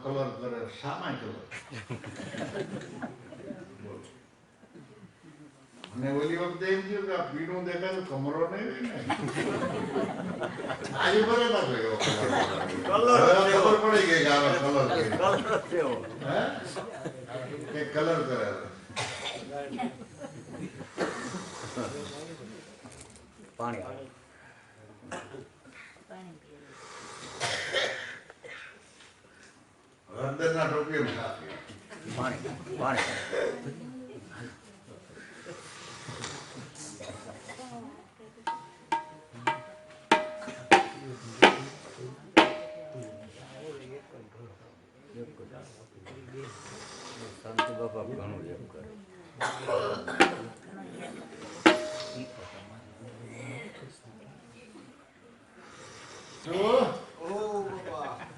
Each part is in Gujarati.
કલર કરે શામાં કલર અને ઓલી વખતે એમ થયું કે આ પીળું દેખાય તો કમરો નહીં હોય ને આજે બરે ના થયો ખબર પડી ગઈ કે આવા કલર કે કલર કરે પાણી અંદરના ટોપીઓ પાણી પાણી શાંતિ બાપા ઘણું એમ કરે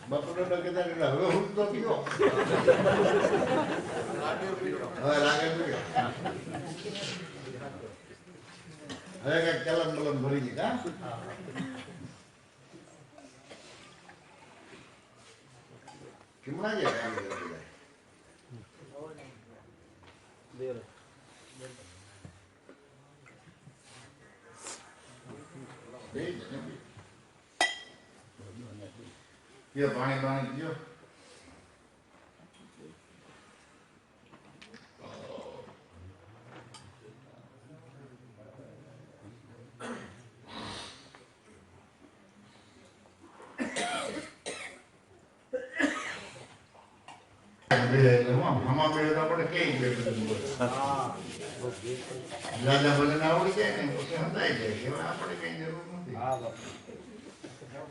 બપોરે કહેતા કે હવે હું તો પીઓ હવે લાગે હવે કઈક કલમ કલમ ભરી ગઈ કા કેમણા ગયા પાણી પાણી પીઓ હમા મેળવે આપણે કઈ દાદા ભજન આવડી જાય ને પછી સમજાય જાય કે આપણે કઈ જરૂર નથી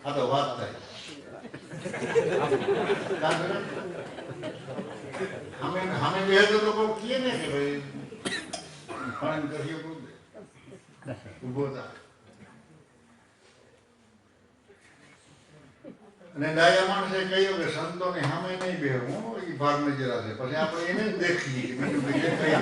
આ તો વાત થાય અમે બે તો લોકો કહીએ ને કે ભાઈ પાણી કરીએ ઉભો થાય અને ડાયા માણસે કહ્યું કે સંતોને સામે નહીં બેહવું એ ભાગ નજરા છે પછી આપણે એને જ દેખીએ કે બીજું બીજે કઈ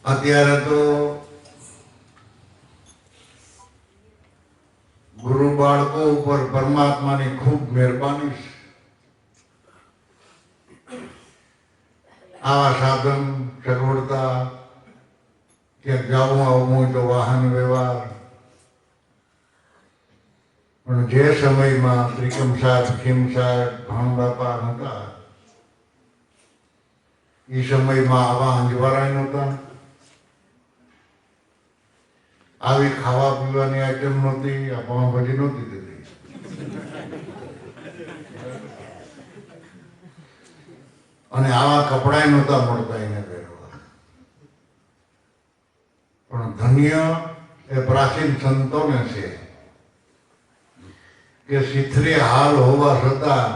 અત્યારે તો ગુરુ બાળકો ઉપર પરમાત્માની ખૂબ મહેરબાની છે. આવા સાધન સગવડતા ક્યાંક જવું આવવું હોય તો વાહન વ્યવહાર પણ જે સમયમાં ત્રિકમ સાહેબ ખીમ સાહેબ ભાણ બાપા હતા એ સમયમાં આવા અંજવાળા નહોતા, આવી ખાવા પીવાની આઈટમ નહોતી, આ પાઉંભાજી નહોતી થતી. અને આવા કપડા નહોતા મળતા એને પહેરવા. પણ ધન્ય એ પ્રાચીન સંતોને છે કે શિથરે હાલ હોવા છતાં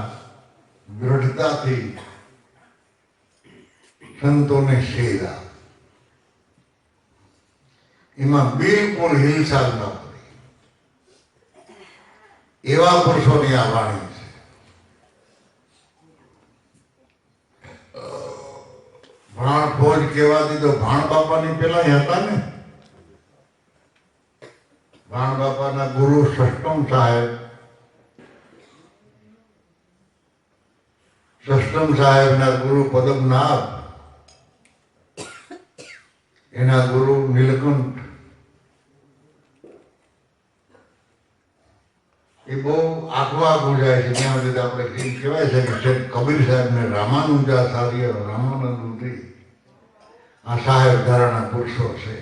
દ્રઢતાથી સંતોને સેવા, એમાં બિલકુલ હિંસા ન કરી. એવા પુરુષોની આ વાણી છે. ભાણ ફોજ કહેવાતી તો ભાણ બાપાની પેલા હતા ને, ભાણ બાપાના ગુરુ સષ્ટમ સાહેબના ગુરુ પદ્મનાભ, એના ગુરુ નીલકંઠ, એ બહુ આખું જાય છે. ત્યાં સુધી આપણે એમ કહેવાય છે કે શેઠ કબીર સાહેબ ને રામાનંદાચાર્ય રામાનંદ આ સાહેબ ધારાના પુરુષો છે.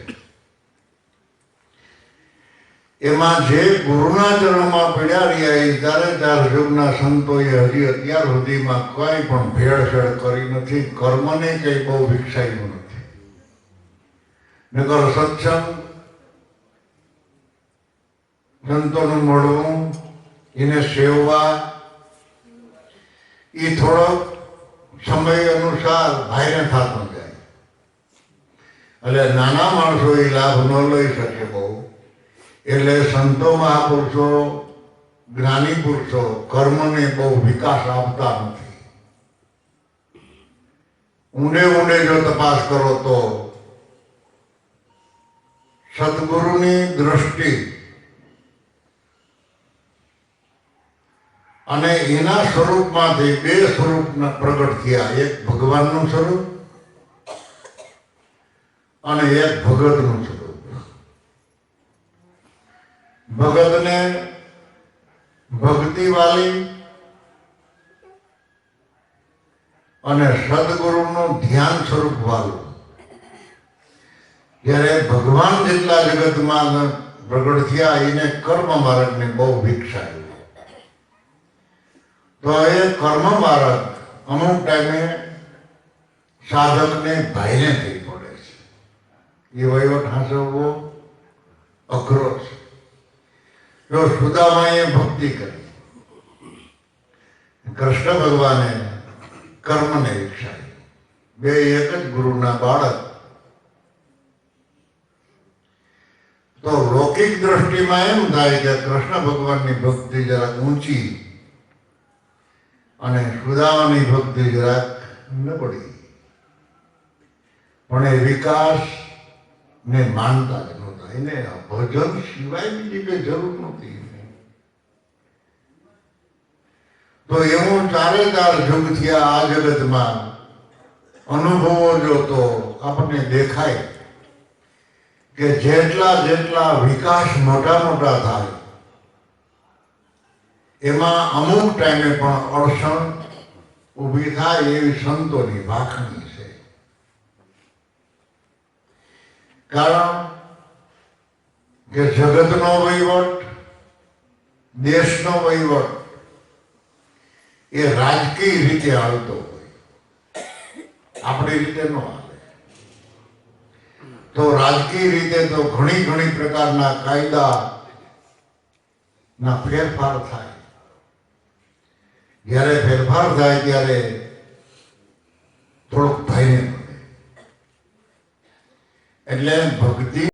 એમાં જે ગુરુના ચરણમાં પીડ્યા રહ્યા એ ચારે ચાર યુગના સંતોએ હજી અત્યાર સુધીમાં કઈ પણ ભેળસેળ કરી નથી. કર્મને કઈ બહુ વિકસાયું નથી. નકર સત્સંગ, સંતોનું મળવું, એને સેવવા, એ થોડોક સમય અનુસાર ભાઈને થતો જાય. એટલે નાના માણસો એ લાભ ન લઈ શકે બહુ. એટલે સંતો મહાપુરુષો, જ્ઞાની પુરુષો કર્મને બહુ વિકાસ આપતા નથી. ઊંડે ઊંડે જો તપાસ કરો તો સદગુરુની દ્રષ્ટિ અને એના સ્વરૂપમાંથી બે સ્વરૂપના પ્રગટ થયા. એક ભગવાનનું સ્વરૂપ અને એક ભગતનું સ્વરૂપ. ભગતને ભક્તિ વાળી અને સદગુરુનું ધ્યાન સ્વરૂપ વાળું. જ્યારે ભગવાન જેટલા જગતમાં પ્રગટ થયા એને કર્મ માર્ગને બહુ વિકસાયું. તો એ કર્મ માર્ગ અમુક ટાઈમે સાધકને ભાઈને થઈ પડે છે. એ વહીવટ હાંસવવો અઘરો છે. જો સુદામાએ ભક્તિ કરી, કૃષ્ણ ભગવાને કર્મને વિકસાવી, બે એક જ ગુરુના બાળક. તો લૌકિક દ્રષ્ટિમાં એમ થાય કે કૃષ્ણ ભગવાનની ભક્તિ જરાક ઊંચી અને સુદામાની ભક્તિ જરાક નબળી. પણ એ વિકાસ ને માનતા જ નહોતા. એને ભજન સિવાય બીજી કઈ જરૂર નહોતી. તો એવું ચારે ચાર યુગ થયા આ જગતમાં. અનુભવો જો તો આપણને દેખાય કે જેટલા જેટલા વિકાસ મોટા મોટા થાય એમાં અમુક ટાઈમે પણ અડચણ ઊભી થાય એવી સંતોની વાખણી છે. કારણ કે જગતનો વહીવટ, દેશનો વહીવટ એ રાજકીય રીતે હાલતો હોય, આપણી રીતે ન હાલે. તો રાજકીય રીતે તો ઘણી ઘણી પ્રકારના કાયદા ના ફેરફાર થાય. જ્યારે ફેરફાર થાય ત્યારે થોડોક ભયને પડે. એટલે ભક્તિ